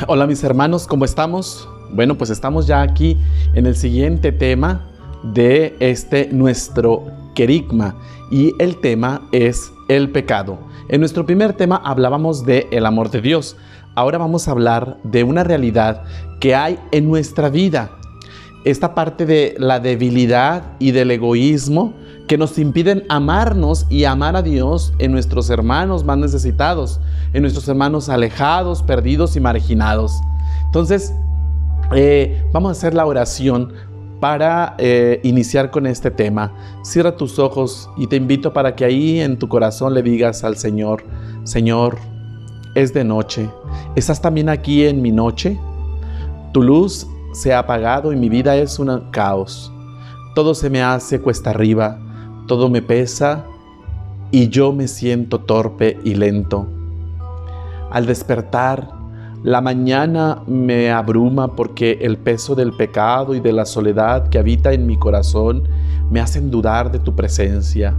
Hola mis hermanos, ¿cómo estamos? Bueno, pues estamos ya aquí en el siguiente tema de nuestro querigma, y el tema es el pecado. En nuestro primer tema hablábamos de el amor de Dios. Ahora vamos a hablar de una realidad que hay en nuestra vida. Esta parte de la debilidad y del egoísmo que nos impiden amarnos y amar a Dios en nuestros hermanos más necesitados, en nuestros hermanos alejados, perdidos y marginados. Entonces, vamos a hacer la oración para iniciar con este tema. Cierra tus ojos y te invito para que ahí en tu corazón le digas al Señor: Señor, es de noche. ¿Estás también aquí en mi noche? Tu luz se ha apagado y mi vida es un caos. Todo se me hace cuesta arriba, todo me pesa y yo me siento torpe y lento. Al despertar, la mañana me abruma porque el peso del pecado y de la soledad que habita en mi corazón me hacen dudar de tu presencia.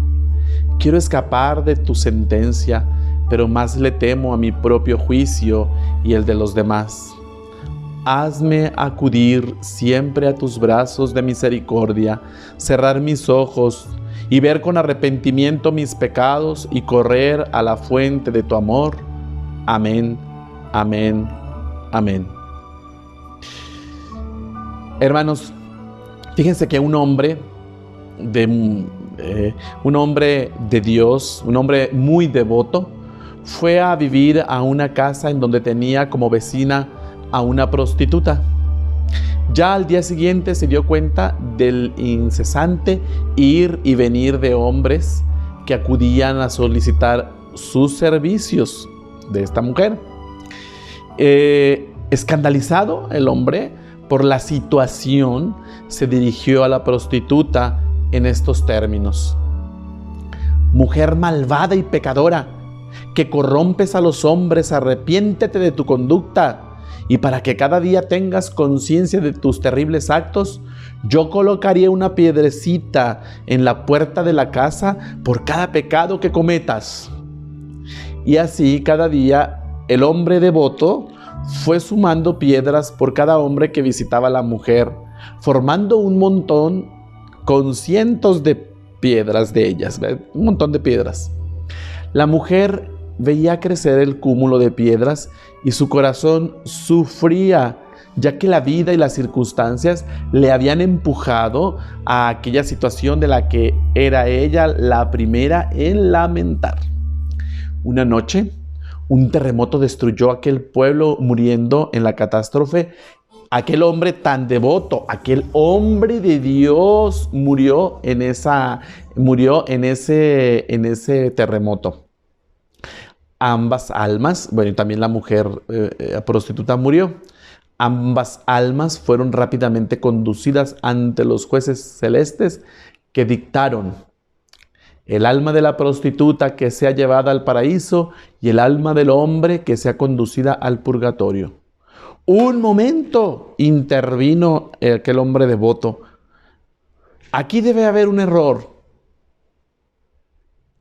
Quiero escapar de tu sentencia, pero más le temo a mi propio juicio y el de los demás. Hazme acudir siempre a tus brazos de misericordia, cerrar mis ojos y ver con arrepentimiento mis pecados y correr a la fuente de tu amor. Amén, amén, amén. Hermanos, fíjense que un hombre de Dios, un hombre muy devoto, fue a vivir a una casa en donde tenía como vecina a una prostituta. Ya al día siguiente se dio cuenta del incesante ir y venir de hombres que acudían a solicitar sus servicios de esta mujer. Escandalizado el hombre por la situación, se dirigió a la prostituta en estos términos: mujer malvada y pecadora, que corrompes a los hombres, arrepiéntete de tu conducta. Y para que cada día tengas conciencia de tus terribles actos, yo colocaría una piedrecita en la puerta de la casa por cada pecado que cometas. Y así cada día el hombre devoto fue sumando piedras por cada hombre que visitaba a la mujer, formando un montón con cientos de piedras de ellas, un montón de piedras. La mujer veía crecer el cúmulo de piedras y su corazón sufría, ya que la vida y las circunstancias le habían empujado a aquella situación de la que era ella la primera en lamentar. Una noche, un terremoto destruyó aquel pueblo, muriendo en la catástrofe aquel hombre tan devoto, aquel hombre de Dios murió en ese terremoto. Ambas almas, bueno, y también la mujer prostituta murió. Ambas almas fueron rápidamente conducidas ante los jueces celestes, que dictaron: el alma de la prostituta que sea llevada al paraíso y el alma del hombre que sea conducida al purgatorio. Un momento, intervino aquel hombre devoto. Aquí debe haber un error.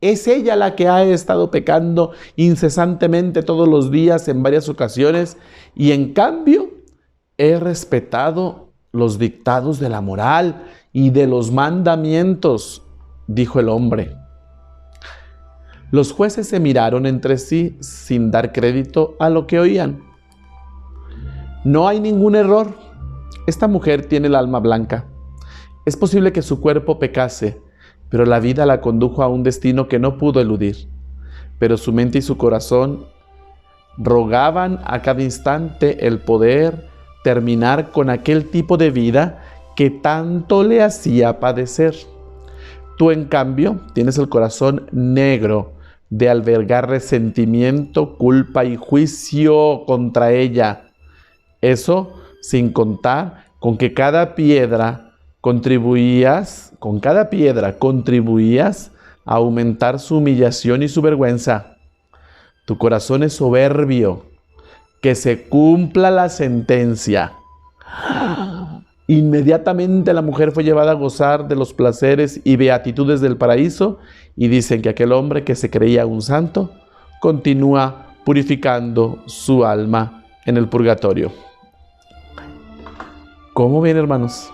Es ella la que ha estado pecando incesantemente todos los días en varias ocasiones, y en cambio he respetado los dictados de la moral y de los mandamientos, dijo el hombre. Los jueces se miraron entre sí sin dar crédito a lo que oían. No hay ningún error. Esta mujer tiene el alma blanca. Es posible que su cuerpo pecase, pero la vida la condujo a un destino que no pudo eludir. Pero su mente y su corazón rogaban a cada instante el poder terminar con aquel tipo de vida que tanto le hacía padecer. Tú, en cambio, tienes el corazón negro de albergar resentimiento, culpa y juicio contra ella. Eso sin contar con que con cada piedra contribuías a aumentar su humillación y su vergüenza. Tu corazón es soberbio. Que se cumpla la sentencia. Inmediatamente la mujer fue llevada a gozar de los placeres y beatitudes del paraíso, y dicen que aquel hombre que se creía un santo continúa purificando su alma en el purgatorio. ¿Cómo ven, hermanos?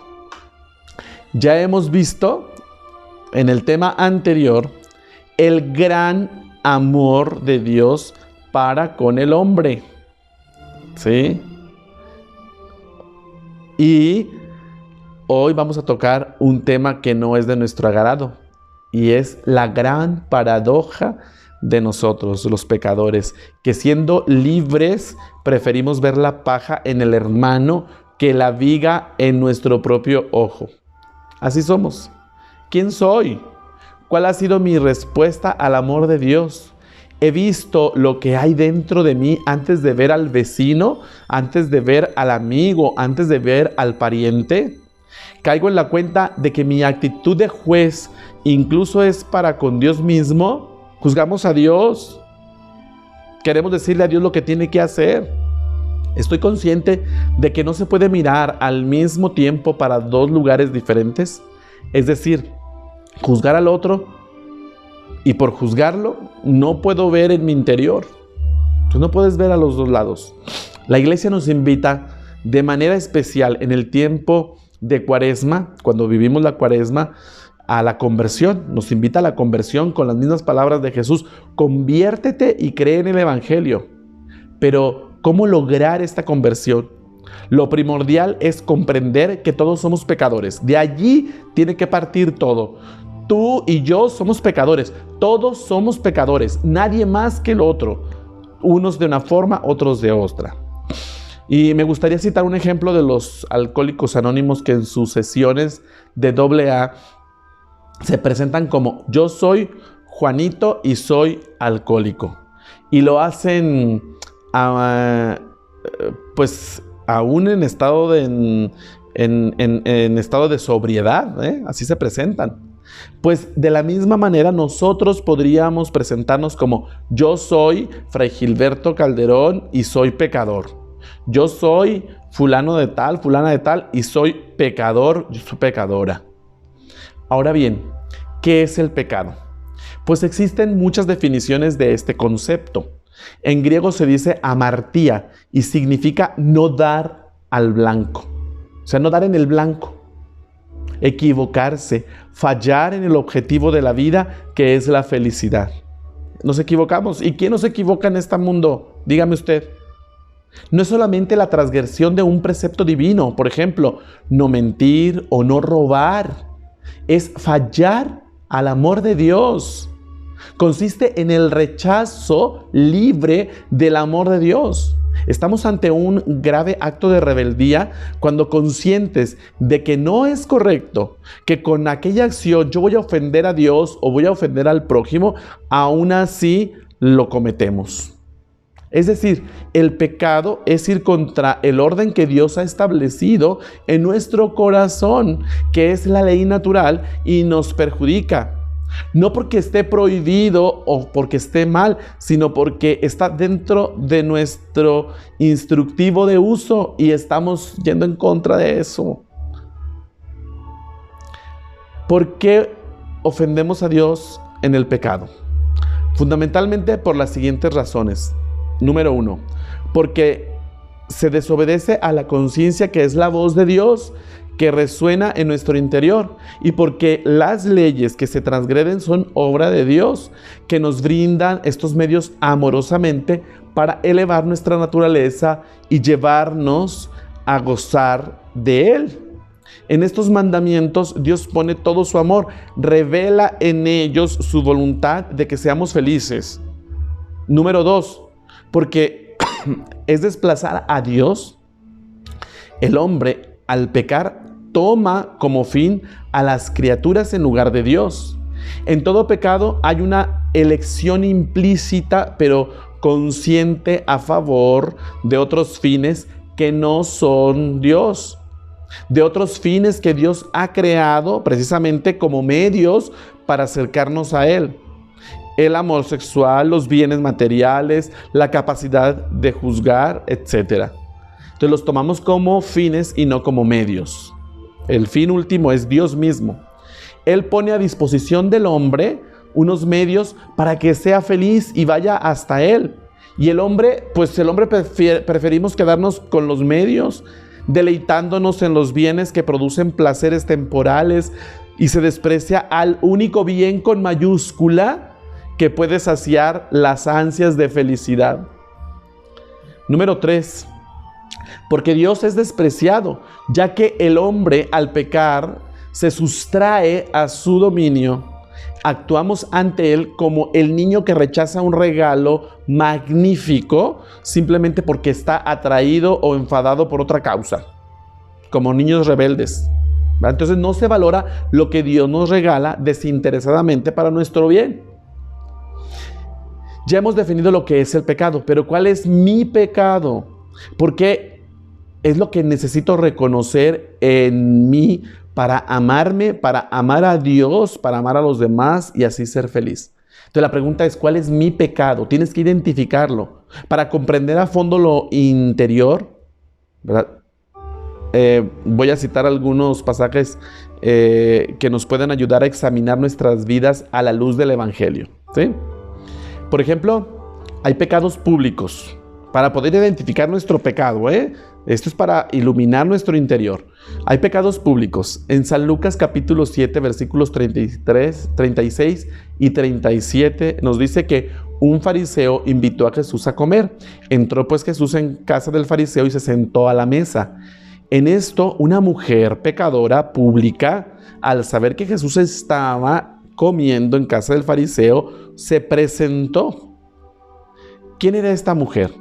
Ya hemos visto en el tema anterior el gran amor de Dios para con el hombre. ¿Sí? Y hoy vamos a tocar un tema que no es de nuestro agrado, y es la gran paradoja de nosotros, los pecadores, que siendo libres preferimos ver la paja en el hermano que la viga en nuestro propio ojo. Así somos. ¿Quién soy? ¿Cuál ha sido mi respuesta al amor de Dios? He visto lo que hay dentro de mí antes de ver al vecino, antes de ver al amigo, antes de ver al pariente. Caigo en la cuenta de que mi actitud de juez incluso es para con Dios mismo. Juzgamos a Dios. Queremos decirle a Dios lo que tiene que hacer. Estoy consciente de que no se puede mirar al mismo tiempo para dos lugares diferentes. Es decir, juzgar al otro y por juzgarlo no puedo ver en mi interior. Tú no puedes ver a los dos lados. La iglesia nos invita de manera especial en el tiempo de Cuaresma, cuando vivimos la Cuaresma, a la conversión. Nos invita a la conversión con las mismas palabras de Jesús: conviértete y cree en el Evangelio. Pero ¿cómo lograr esta conversión? Lo primordial es comprender que todos somos pecadores. De allí tiene que partir todo. Tú y yo somos pecadores. Todos somos pecadores. Nadie más que el otro. Unos de una forma, otros de otra. Y me gustaría citar un ejemplo de los alcohólicos anónimos que en sus sesiones de AA se presentan como: yo soy Juanito y soy alcohólico. Y lo hacen pues aún en estado de, en estado de sobriedad, así se presentan. Pues de la misma manera nosotros podríamos presentarnos como: yo soy Fray Gilberto Calderón y soy pecador. Yo soy fulano de tal, fulana de tal y soy pecador, yo soy pecadora. Ahora bien, ¿qué es el pecado? Pues existen muchas definiciones de este concepto. En griego se dice amartía y significa no dar al blanco. O sea, no dar en el blanco. Equivocarse, fallar en el objetivo de la vida, que es la felicidad. Nos equivocamos. ¿Y quién no se equivoca en este mundo? Dígame usted. No es solamente la transgresión de un precepto divino, por ejemplo, no mentir o no robar. Es fallar al amor de Dios. Consiste en el rechazo libre del amor de Dios. Estamos ante un grave acto de rebeldía cuando, conscientes de que no es correcto, que con aquella acción yo voy a ofender a Dios o voy a ofender al prójimo, aún así lo cometemos. Es decir, el pecado es ir contra el orden que Dios ha establecido en nuestro corazón, que es la ley natural, y nos perjudica. No porque esté prohibido o porque esté mal, sino porque está dentro de nuestro instructivo de uso y estamos yendo en contra de eso. ¿Por qué ofendemos a Dios en el pecado? Fundamentalmente por las siguientes razones. Número 1, porque se desobedece a la conciencia, que es la voz de Dios que resuena en nuestro interior, y porque las leyes que se transgreden son obra de Dios, que nos brindan estos medios amorosamente para elevar nuestra naturaleza y llevarnos a gozar de Él. En estos mandamientos Dios pone todo su amor, revela en ellos su voluntad de que seamos felices. Número 2, porque es desplazar a Dios. El hombre, al pecar, toma como fin a las criaturas en lugar de Dios. En todo pecado hay una elección implícita, pero consciente, a favor de otros fines que no son Dios. De otros fines que Dios ha creado precisamente como medios para acercarnos a Él. El amor sexual, los bienes materiales, la capacidad de juzgar, etc. Entonces los tomamos como fines y no como medios. El fin último es Dios mismo. Él pone a disposición del hombre unos medios para que sea feliz y vaya hasta Él. Y el hombre preferimos quedarnos con los medios, deleitándonos en los bienes que producen placeres temporales, y se desprecia al único bien con mayúscula que puede saciar las ansias de felicidad. Número 3. Porque Dios es despreciado, ya que el hombre al pecar se sustrae a su dominio. Actuamos ante Él como el niño que rechaza un regalo magnífico simplemente porque está atraído o enfadado por otra causa, como niños rebeldes. Entonces no se valora lo que Dios nos regala desinteresadamente para nuestro bien. Ya hemos definido lo que es el pecado, pero ¿cuál es mi pecado? Porque es lo que necesito reconocer en mí para amarme, para amar a Dios, para amar a los demás y así ser feliz. Entonces la pregunta es, ¿cuál es mi pecado? Tienes que identificarlo para comprender a fondo lo interior, ¿verdad? Voy a citar algunos pasajes que nos pueden ayudar a examinar nuestras vidas a la luz del Evangelio, ¿sí? Por ejemplo, hay pecados públicos. Para poder identificar nuestro pecado, esto es para iluminar nuestro interior. Hay pecados públicos. En San Lucas capítulo 7, versículos 33, 36 y 37 nos dice que un fariseo invitó a Jesús a comer. Entró pues Jesús en casa del fariseo y se sentó a la mesa. En esto, una mujer pecadora pública, al saber que Jesús estaba comiendo en casa del fariseo, se presentó. ¿Quién era esta mujer?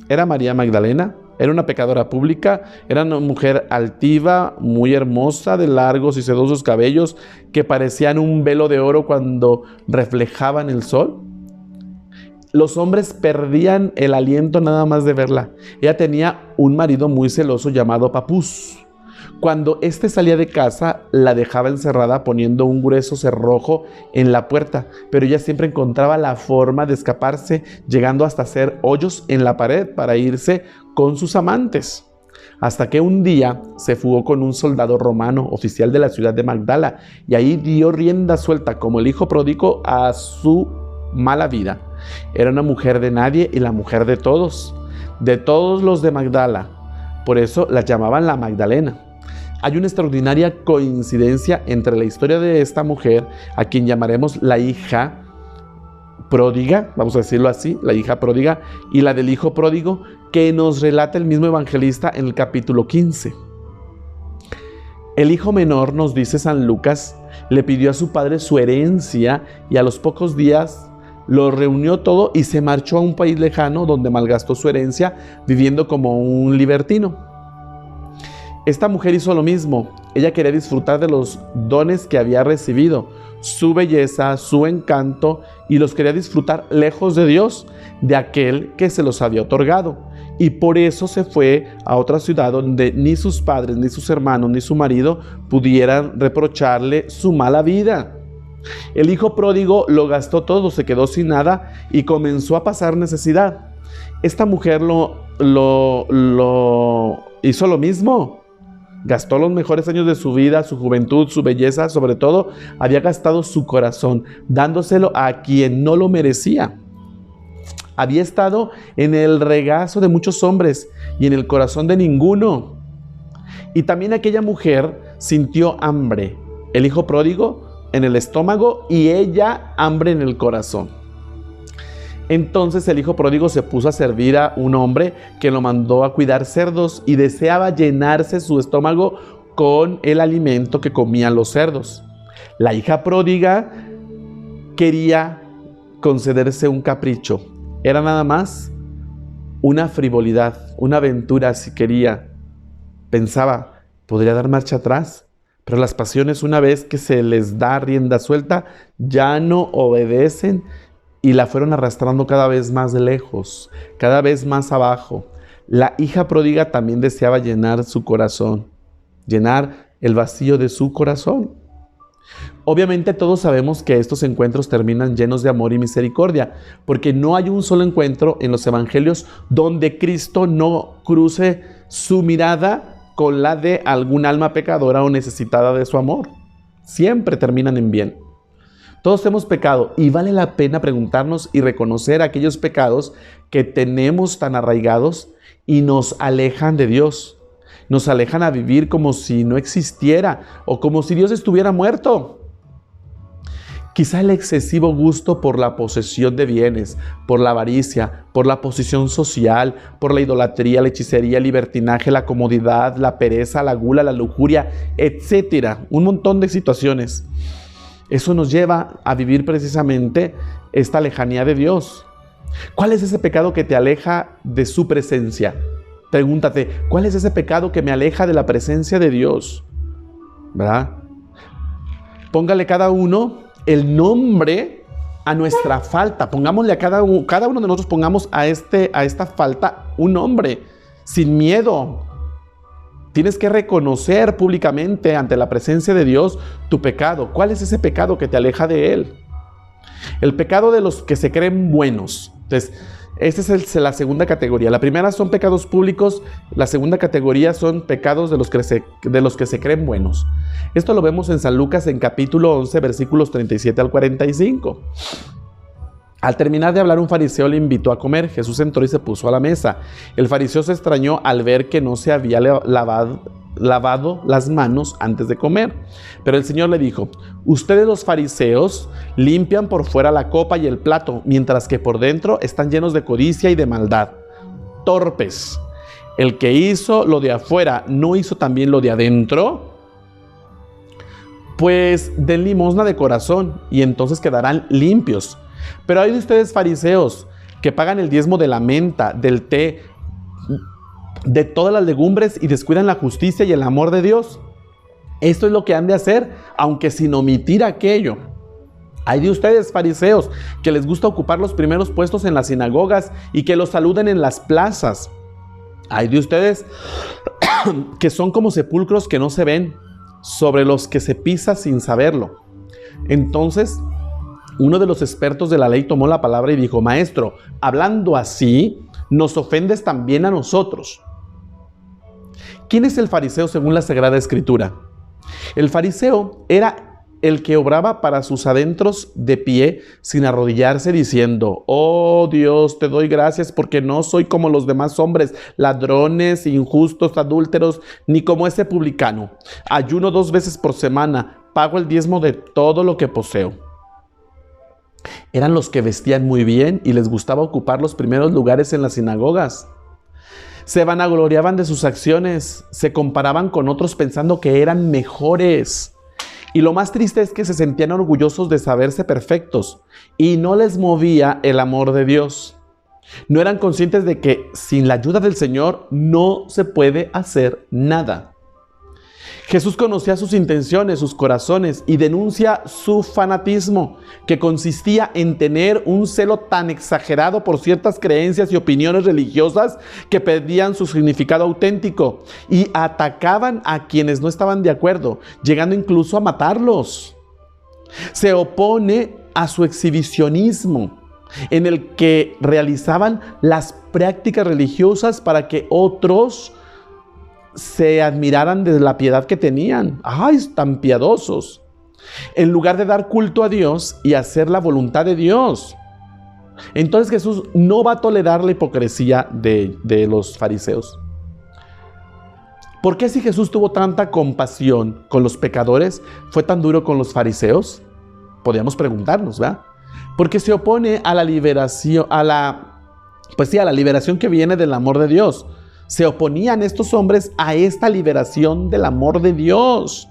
Era María Magdalena. Era una pecadora pública, era una mujer altiva, muy hermosa, de largos y sedosos cabellos que parecían un velo de oro cuando reflejaban el sol. Los hombres perdían el aliento nada más de verla. Ella tenía un marido muy celoso llamado Papús. Cuando éste salía de casa, la dejaba encerrada poniendo un grueso cerrojo en la puerta, pero ella siempre encontraba la forma de escaparse, llegando hasta hacer hoyos en la pared para irse con sus amantes. Hasta que un día se fugó con un soldado romano, oficial de la ciudad de Magdala, y ahí dio rienda suelta, como el hijo pródigo, a su mala vida. Era una mujer de nadie y la mujer de todos los de Magdala. Por eso la llamaban la Magdalena. Hay una extraordinaria coincidencia entre la historia de esta mujer, a quien llamaremos la hija pródiga, vamos a decirlo así, la hija pródiga, y la del hijo pródigo, que nos relata el mismo evangelista en el capítulo 15. El hijo menor, nos dice San Lucas, le pidió a su padre su herencia y a los pocos días lo reunió todo y se marchó a un país lejano donde malgastó su herencia viviendo como un libertino. Esta mujer hizo lo mismo. Ella quería disfrutar de los dones que había recibido, su belleza, su encanto, y los quería disfrutar lejos de Dios, de aquel que se los había otorgado. Y por eso se fue a otra ciudad donde ni sus padres, ni sus hermanos, ni su marido pudieran reprocharle su mala vida. El hijo pródigo lo gastó todo, se quedó sin nada y comenzó a pasar necesidad. Esta mujer hizo lo mismo. Gastó los mejores años de su vida, su juventud, su belleza, sobre todo, había gastado su corazón, dándoselo a quien no lo merecía. Había estado en el regazo de muchos hombres y en el corazón de ninguno. Y también aquella mujer sintió hambre, el hijo pródigo en el estómago y ella hambre en el corazón. Entonces el hijo pródigo se puso a servir a un hombre que lo mandó a cuidar cerdos y deseaba llenarse su estómago con el alimento que comían los cerdos. La hija pródiga quería concederse un capricho. Era nada más una frivolidad, una aventura si quería. Pensaba, podría dar marcha atrás, pero las pasiones, una vez que se les da rienda suelta, ya no obedecen. Y la fueron arrastrando cada vez más lejos, cada vez más abajo. La hija pródiga también deseaba llenar su corazón, llenar el vacío de su corazón. Obviamente todos sabemos que estos encuentros terminan llenos de amor y misericordia, porque no hay un solo encuentro en los evangelios donde Cristo no cruce su mirada con la de algún alma pecadora o necesitada de su amor. Siempre terminan en bien. Todos hemos pecado y vale la pena preguntarnos y reconocer aquellos pecados que tenemos tan arraigados y nos alejan de Dios. Nos alejan a vivir como si no existiera o como si Dios estuviera muerto. Quizá el excesivo gusto por la posesión de bienes, por la avaricia, por la posición social, por la idolatría, la hechicería, el libertinaje, la comodidad, la pereza, la gula, la lujuria, etcétera. Un montón de situaciones. Eso nos lleva a vivir precisamente esta lejanía de Dios. ¿Cuál es ese pecado que te aleja de su presencia? Pregúntate, ¿cuál es ese pecado que me aleja de la presencia de Dios? ¿Verdad? Póngale cada uno el nombre a nuestra falta. Pongámosle a cada uno de nosotros, pongamos a esta falta un nombre, sin miedo. Tienes que reconocer públicamente ante la presencia de Dios tu pecado. ¿Cuál es ese pecado que te aleja de Él? El pecado de los que se creen buenos. Entonces, esta es la segunda categoría. La primera son pecados públicos, la segunda categoría son pecados de los que se creen buenos. Esto lo vemos en San Lucas en capítulo 11, versículos 37 al 45. Al terminar de hablar, un fariseo le invitó a comer. Jesús entró y se puso a la mesa. El fariseo se extrañó al ver que no se había lavado las manos antes de comer. Pero el Señor le dijo: ustedes los fariseos limpian por fuera la copa y el plato, mientras que por dentro están llenos de codicia y de maldad. Torpes. El que hizo lo de afuera, ¿no hizo también lo de adentro? Pues den limosna de corazón y entonces quedarán limpios. Pero hay de ustedes fariseos que pagan el diezmo de la menta, del té, de todas las legumbres y descuidan la justicia y el amor de Dios. Esto es lo que han de hacer, aunque sin omitir aquello. Hay de ustedes fariseos que les gusta ocupar los primeros puestos en las sinagogas y que los saluden en las plazas. Hay de ustedes que son como sepulcros que no se ven, sobre los que se pisa sin saberlo. Entonces, uno de los expertos de la ley tomó la palabra y dijo: Maestro, hablando así, nos ofendes también a nosotros. ¿Quién es el fariseo según la Sagrada Escritura? El fariseo era el que obraba para sus adentros de pie, sin arrodillarse, diciendo: Oh Dios, te doy gracias porque no soy como los demás hombres, ladrones, injustos, adúlteros, ni como ese publicano. Ayuno 2 veces por semana, pago el diezmo de todo lo que poseo. Eran los que vestían muy bien y les gustaba ocupar los primeros lugares en las sinagogas. Se vanagloriaban de sus acciones, se comparaban con otros pensando que eran mejores. Y lo más triste es que se sentían orgullosos de saberse perfectos y no les movía el amor de Dios. No eran conscientes de que sin la ayuda del Señor no se puede hacer nada. Jesús conocía sus intenciones, sus corazones, y denuncia su fanatismo, que consistía en tener un celo tan exagerado por ciertas creencias y opiniones religiosas que perdían su significado auténtico y atacaban a quienes no estaban de acuerdo, llegando incluso a matarlos. Se opone a su exhibicionismo, en el que realizaban las prácticas religiosas para que otros se admiraran de la piedad que tenían. ¡Ay, tan piadosos! En lugar de dar culto a Dios y hacer la voluntad de Dios. Entonces Jesús no va a tolerar la hipocresía de los fariseos. ¿Por qué si Jesús tuvo tanta compasión con los pecadores, fue tan duro con los fariseos? Podríamos preguntarnos, ¿verdad? Porque se opone a la liberación, a la liberación que viene del amor de Dios. Se oponían estos hombres a esta liberación del amor de Dios.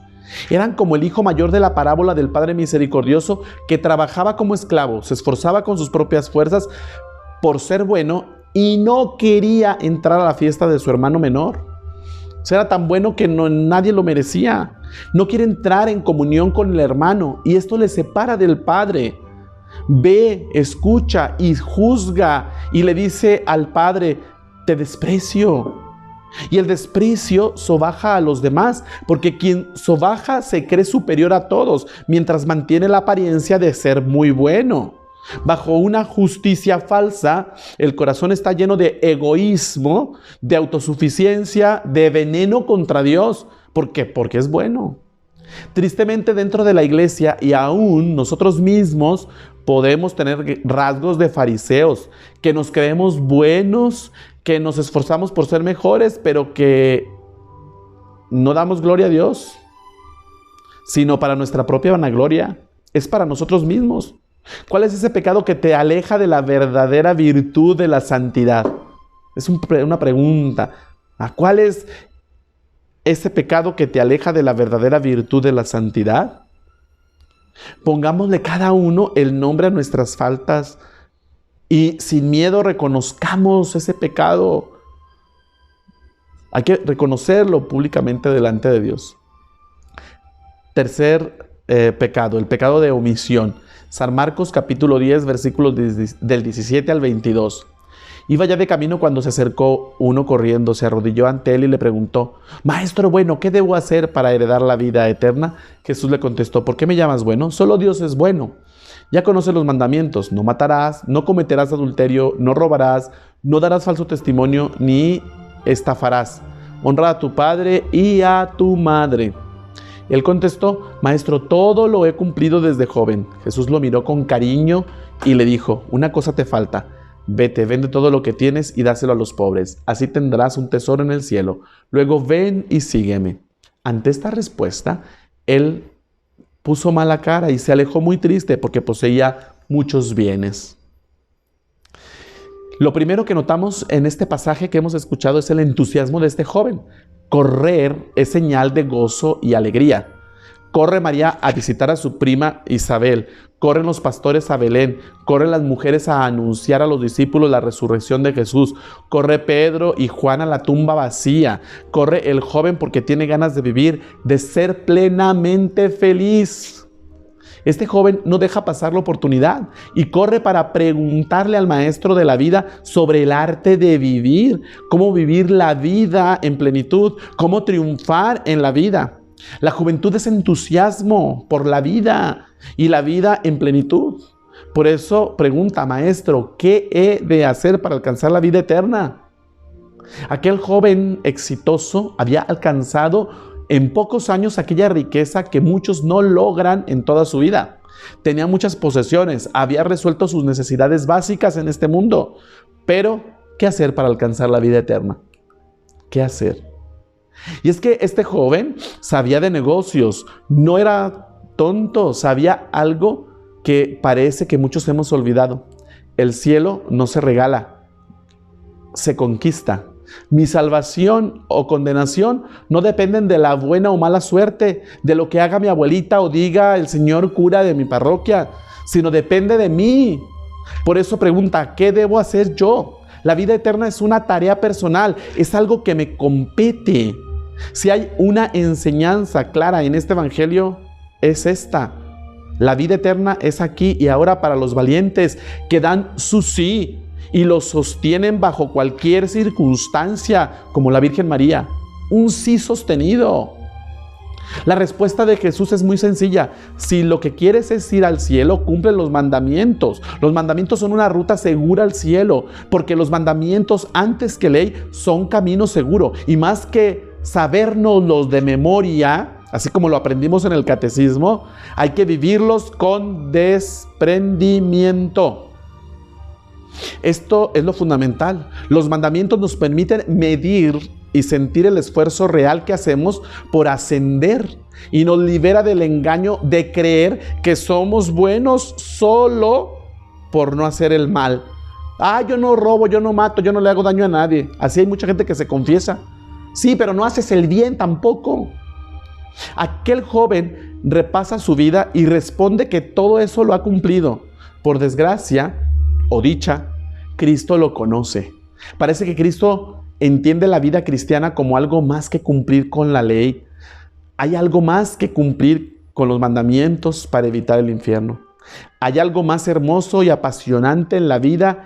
Eran como el hijo mayor de la parábola del Padre Misericordioso, que trabajaba como esclavo, se esforzaba con sus propias fuerzas por ser bueno y no quería entrar a la fiesta de su hermano menor. O sea, era tan bueno que nadie lo merecía. No quiere entrar en comunión con el hermano y esto le separa del Padre. Ve, escucha y juzga y le dice al Padre: te desprecio. Y el desprecio sobaja a los demás, porque quien sobaja se cree superior a todos, mientras mantiene la apariencia de ser muy bueno. Bajo una justicia falsa, el corazón está lleno de egoísmo, de autosuficiencia, de veneno contra Dios. ¿Por qué? Porque es bueno. Tristemente, dentro de la iglesia y aún nosotros mismos podemos tener rasgos de fariseos, que nos creemos buenos, que nos esforzamos por ser mejores, pero que no damos gloria a Dios, sino para nuestra propia vanagloria. Es para nosotros mismos. ¿Cuál es ese pecado que te aleja de la verdadera virtud de la santidad? Es una pregunta. ¿Cuál es ese pecado que te aleja de la verdadera virtud de la santidad? Pongámosle cada uno el nombre a nuestras faltas y sin miedo reconozcamos ese pecado. Hay que reconocerlo públicamente delante de Dios. Tercer pecado, el pecado de omisión. San Marcos capítulo 10, versículos del 17 al 22. Iba ya de camino cuando se acercó uno corriendo, se arrodilló ante él y le preguntó: Maestro bueno, ¿qué debo hacer para heredar la vida eterna? Jesús le contestó: ¿por qué me llamas bueno? Solo Dios es bueno. Ya conoces los mandamientos: no matarás, no cometerás adulterio, no robarás, no darás falso testimonio, ni estafarás. Honra a tu padre y a tu madre. Él contestó: Maestro, todo lo he cumplido desde joven. Jesús lo miró con cariño y le dijo: una cosa te falta. Vete, vende todo lo que tienes y dáselo a los pobres. Así tendrás un tesoro en el cielo. Luego ven y sígueme. Ante esta respuesta, él puso mala cara y se alejó muy triste porque poseía muchos bienes. Lo primero que notamos en este pasaje que hemos escuchado es el entusiasmo de este joven. Correr es señal de gozo y alegría. Corre María a visitar a su prima Isabel. Corren los pastores a Belén. Corren las mujeres a anunciar a los discípulos la resurrección de Jesús. Corre Pedro y Juan a la tumba vacía. Corre el joven porque tiene ganas de vivir, de ser plenamente feliz. Este joven no deja pasar la oportunidad y corre para preguntarle al maestro de la vida sobre el arte de vivir, cómo vivir la vida en plenitud, cómo triunfar en la vida. La juventud es entusiasmo por la vida y la vida en plenitud. Por eso pregunta: Maestro, ¿qué he de hacer para alcanzar la vida eterna? Aquel joven exitoso había alcanzado en pocos años aquella riqueza que muchos no logran en toda su vida. Tenía muchas posesiones, había resuelto sus necesidades básicas en este mundo. Pero, ¿qué hacer para alcanzar la vida eterna? ¿Qué hacer? Y es que este joven sabía de negocios, no era tonto, sabía algo que parece que muchos hemos olvidado. El cielo no se regala, se conquista. Mi salvación o condenación no dependen de la buena o mala suerte, de lo que haga mi abuelita o diga el señor cura de mi parroquia, sino depende de mí. Por eso pregunta: ¿qué debo hacer yo? La vida eterna es una tarea personal, es algo que me compete. Si hay una enseñanza clara en este evangelio, es esta: la vida eterna es aquí y ahora para los valientes que dan su sí y lo sostienen bajo cualquier circunstancia, como la Virgen María. Un sí sostenido. La respuesta de Jesús es muy sencilla: si lo que quieres es ir al cielo, cumple los mandamientos. Los mandamientos son una ruta segura al cielo, porque los mandamientos, antes que ley, son camino seguro. Y más que sabérnoslos de memoria, así como lo aprendimos en el catecismo, hay que vivirlos con desprendimiento. Esto es lo fundamental. Los mandamientos nos permiten medir y sentir el esfuerzo real que hacemos por ascender, y nos libera del engaño de creer que somos buenos solo por no hacer el mal. Yo no robo, yo no mato, yo no le hago daño a nadie. Así hay mucha gente que se confiesa. Sí, pero no haces el bien tampoco. Aquel joven repasa su vida y responde que todo eso lo ha cumplido. Por desgracia o dicha, Cristo lo conoce. Parece que Cristo entiende la vida cristiana como algo más que cumplir con la ley. Hay algo más que cumplir con los mandamientos para evitar el infierno. Hay algo más hermoso y apasionante en la vida,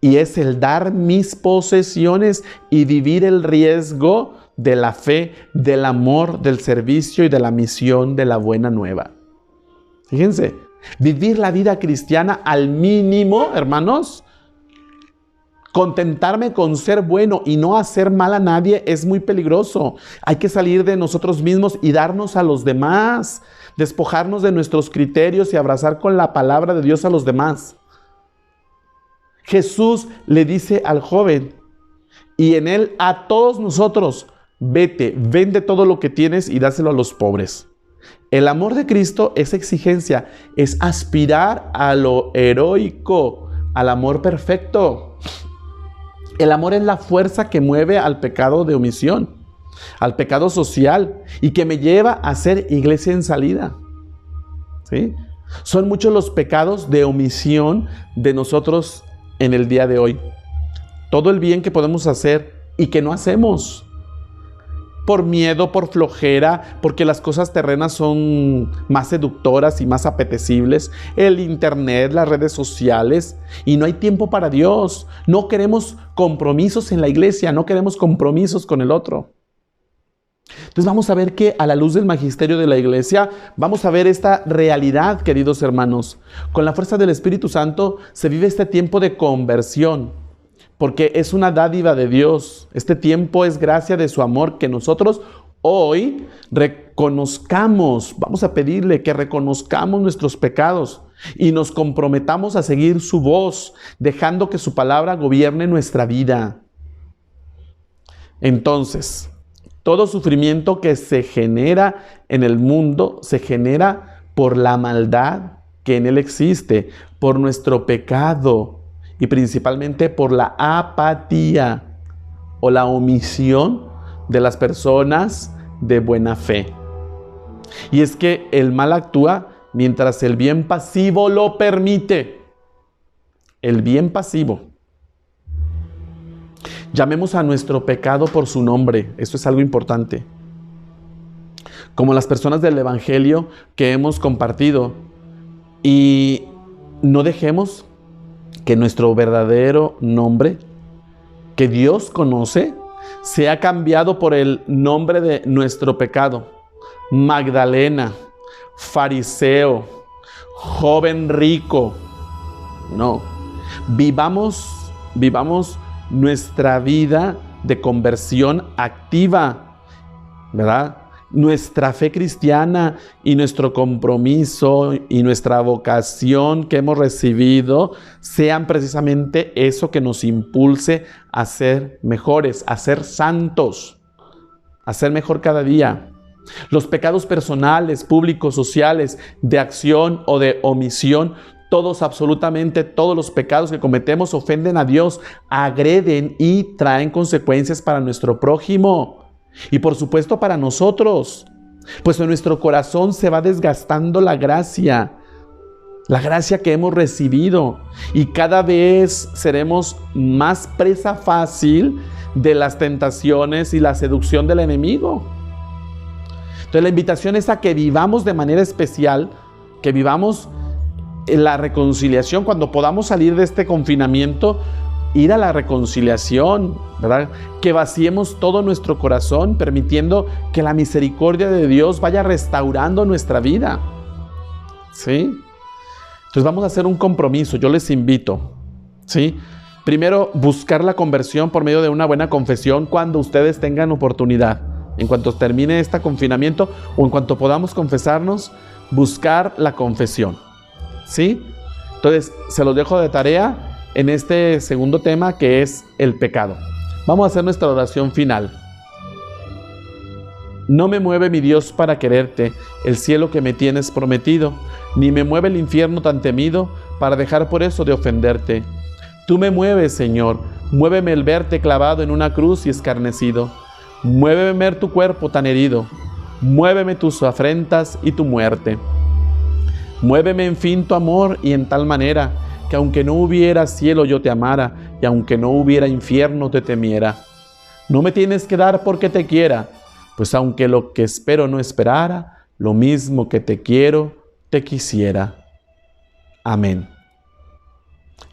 y es el dar mis posesiones y vivir el riesgo de la fe, del amor, del servicio y de la misión de la buena nueva. Fíjense, vivir la vida cristiana al mínimo, hermanos, Contentarme con ser bueno y no hacer mal a nadie es muy peligroso. Hay que salir de nosotros mismos y darnos a los demás, despojarnos de nuestros criterios y abrazar con la palabra de Dios a los demás. Jesús le dice al joven, y en él a todos nosotros, vete, vende todo lo que tienes y dáselo a los pobres. El amor de Cristo es exigencia, es aspirar a lo heroico, al amor perfecto. El amor es la fuerza que mueve al pecado de omisión, al pecado social y que me lleva a ser iglesia en salida. ¿Sí? Son muchos los pecados de omisión de nosotros en el día de hoy. Todo el bien que podemos hacer y que no hacemos. Por miedo, por flojera, porque las cosas terrenas son más seductoras y más apetecibles. El internet, las redes sociales, y no hay tiempo para Dios. No queremos compromisos en la iglesia, no queremos compromisos con el otro. Entonces vamos a ver que a la luz del magisterio de la iglesia, vamos a ver esta realidad, queridos hermanos. Con la fuerza del Espíritu Santo se vive este tiempo de conversión, porque es una dádiva de Dios. Este tiempo es gracia de su amor que nosotros hoy reconozcamos. Vamos a pedirle que reconozcamos nuestros pecados y nos comprometamos a seguir su voz, dejando que su palabra gobierne nuestra vida. Entonces, todo sufrimiento que se genera en el mundo se genera por la maldad que en él existe, por nuestro pecado y principalmente por la apatía o la omisión de las personas de buena fe. Y es que el mal actúa mientras el bien pasivo lo permite. El bien pasivo. Llamemos a nuestro pecado por su nombre. Esto es algo importante. Como las personas del Evangelio que hemos compartido. Y no dejemos que nuestro verdadero nombre, que Dios conoce, sea cambiado por el nombre de nuestro pecado. Magdalena, fariseo, joven rico. No. Vivamos nuestra vida de conversión activa, ¿verdad? Nuestra fe cristiana y nuestro compromiso y nuestra vocación que hemos recibido sean precisamente eso que nos impulse a ser mejores, a ser santos, a ser mejor cada día. Los pecados personales, públicos, sociales, de acción o de omisión, todos, absolutamente todos los pecados que cometemos ofenden a Dios, agreden y traen consecuencias para nuestro prójimo y por supuesto para nosotros, pues en nuestro corazón se va desgastando la gracia que hemos recibido y cada vez seremos más presa fácil de las tentaciones y la seducción del enemigo. Entonces la invitación es a que vivamos de manera especial, que vivamos la reconciliación. Cuando podamos salir de este confinamiento, ir a la reconciliación, ¿verdad? Que vaciemos todo nuestro corazón, permitiendo que la misericordia de Dios vaya restaurando nuestra vida. ¿Sí? Entonces vamos a hacer un compromiso, yo les invito, ¿sí? Primero, buscar la conversión por medio de una buena confesión cuando ustedes tengan oportunidad. En cuanto termine este confinamiento o en cuanto podamos confesarnos, buscar la confesión. ¿Sí? Entonces, se los dejo de tarea en este segundo tema que es el pecado. Vamos a hacer nuestra oración final. No me mueve mi Dios para quererte, el cielo que me tienes prometido, ni me mueve el infierno tan temido para dejar por eso de ofenderte. Tú me mueves, Señor, muéveme el verte clavado en una cruz y escarnecido. Muéveme ver tu cuerpo tan herido, muéveme tus afrentas y tu muerte. Muéveme en fin tu amor y en tal manera que aunque no hubiera cielo yo te amara y aunque no hubiera infierno te temiera. No me tienes que dar porque te quiera, pues aunque lo que espero no esperara, lo mismo que te quiero, te quisiera. Amén.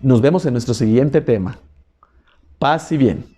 Nos vemos en nuestro siguiente tema. Paz y bien.